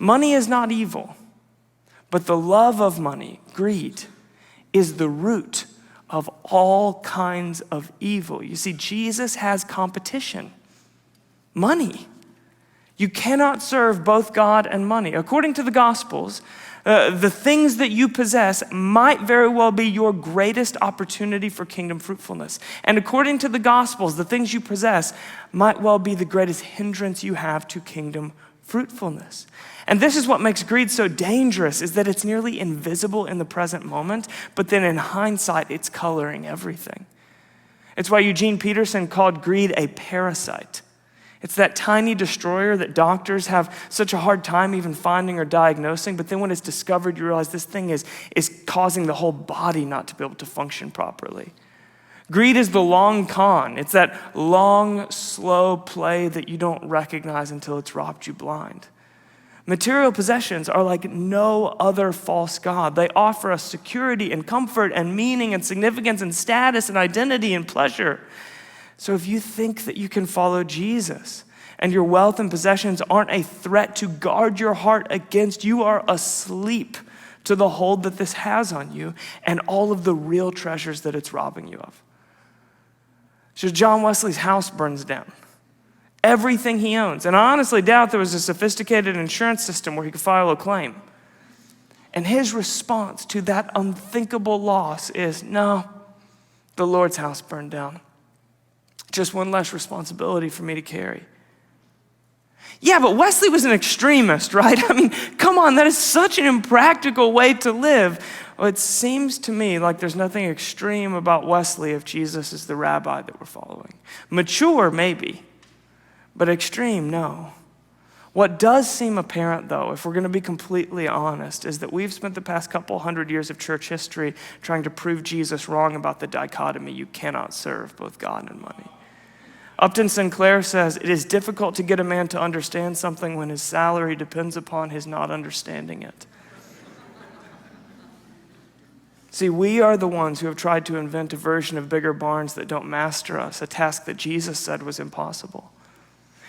Money is not evil, but the love of money, greed, is the root of all kinds of evil. You see, Jesus has competition. Money. You cannot serve both God and money. According to the Gospels, the things that you possess might very well be your greatest opportunity for kingdom fruitfulness. And according to the Gospels, the things you possess might well be the greatest hindrance you have to kingdom fruitfulness. And this is what makes greed so dangerous, is that it's nearly invisible in the present moment, but then in hindsight, it's coloring everything. It's why Eugene Peterson called greed a parasite. It's that tiny destroyer that doctors have such a hard time even finding or diagnosing, but then when it's discovered, you realize this thing is causing the whole body not to be able to function properly. Greed is the long con. It's that long, slow play that you don't recognize until it's robbed you blind. Material possessions are like no other false god. They offer us security and comfort and meaning and significance and status and identity and pleasure. So if you think that you can follow Jesus and your wealth and possessions aren't a threat to guard your heart against, you are asleep to the hold that this has on you and all of the real treasures that it's robbing you of. So John Wesley's house burns down. Everything he owns. And I honestly doubt there was a sophisticated insurance system where he could file a claim. And his response to that unthinkable loss is, no, the Lord's house burned down. Just one less responsibility for me to carry. Yeah, but Wesley was an extremist, right? I mean, come on, that is such an impractical way to live. Well, it seems to me like there's nothing extreme about Wesley if Jesus is the rabbi that we're following. Mature, maybe, but extreme, no. What does seem apparent, though, if we're going to be completely honest, is that we've spent the past couple hundred years of church history trying to prove Jesus wrong about the dichotomy. You cannot serve both God and money. Upton Sinclair says, it is difficult to get a man to understand something when his salary depends upon his not understanding it. See, we are the ones who have tried to invent a version of bigger barns that don't master us, a task that Jesus said was impossible.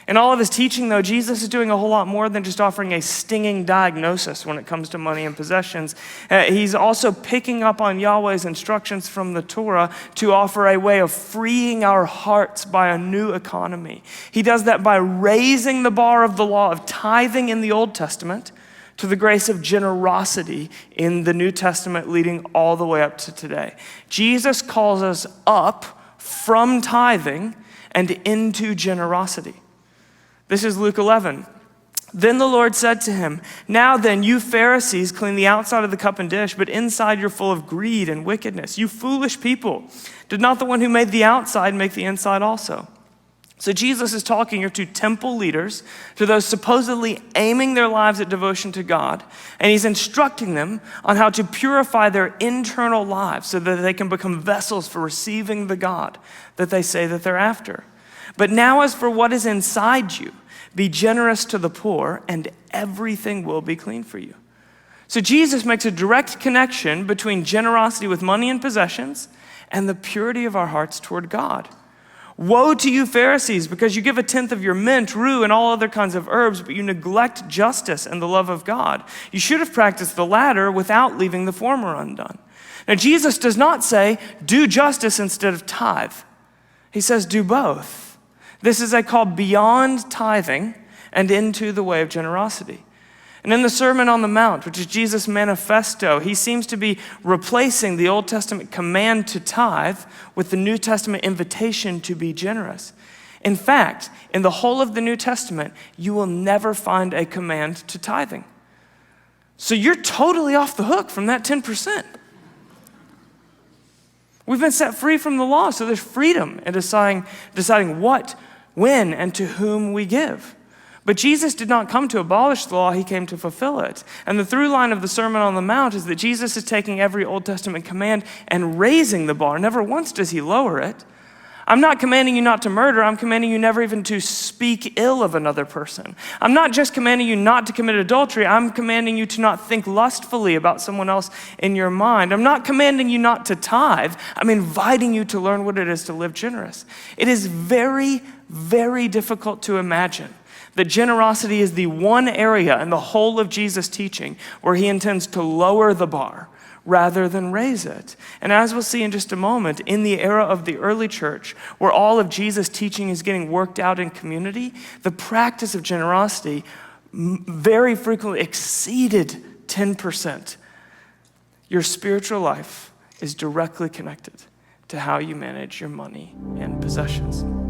In all of his teaching, though, Jesus is doing a whole lot more than just offering a stinging diagnosis when it comes to money and possessions. He's also picking up on Yahweh's instructions from the Torah to offer a way of freeing our hearts by a new economy. He does that by raising the bar of the law of tithing in the Old Testament to the grace of generosity in the New Testament, leading all the way up to today. Jesus calls us up from tithing and into generosity. This is Luke 11. Then the Lord said to him, now then, you Pharisees clean the outside of the cup and dish, but inside you're full of greed and wickedness. You foolish people. Did not the one who made the outside make the inside also? So Jesus is talking here to temple leaders, to those supposedly aiming their lives at devotion to God, and he's instructing them on how to purify their internal lives so that they can become vessels for receiving the God that they say that they're after. But now as for what is inside you, be generous to the poor, and everything will be clean for you. So Jesus makes a direct connection between generosity with money and possessions and the purity of our hearts toward God. Woe to you, Pharisees, because you give a tenth of your mint, rue, and all other kinds of herbs, but you neglect justice and the love of God. You should have practiced the latter without leaving the former undone. Now, Jesus does not say, do justice instead of tithe. He says, do both. This is a call beyond tithing and into the way of generosity. And in the Sermon on the Mount, which is Jesus' manifesto, he seems to be replacing the Old Testament command to tithe with the New Testament invitation to be generous. In fact, in the whole of the New Testament, you will never find a command to tithing. So you're totally off the hook from that 10%. We've been set free from the law, so there's freedom in deciding what, when, and to whom we give. But Jesus did not come to abolish the law, he came to fulfill it. And the through line of the Sermon on the Mount is that Jesus is taking every Old Testament command and raising the bar. Never once does he lower it. I'm not commanding you not to murder, I'm commanding you never even to speak ill of another person. I'm not just commanding you not to commit adultery, I'm commanding you to not think lustfully about someone else in your mind. I'm not commanding you not to tithe, I'm inviting you to learn what it is to live generous. It is very, very difficult to imagine That generosity is the one area in the whole of Jesus' teaching where he intends to lower the bar rather than raise it. And as we'll see in just a moment, in the era of the early church, where all of Jesus' teaching is getting worked out in community, the practice of generosity very frequently exceeded 10%. Your spiritual life is directly connected to how you manage your money and possessions.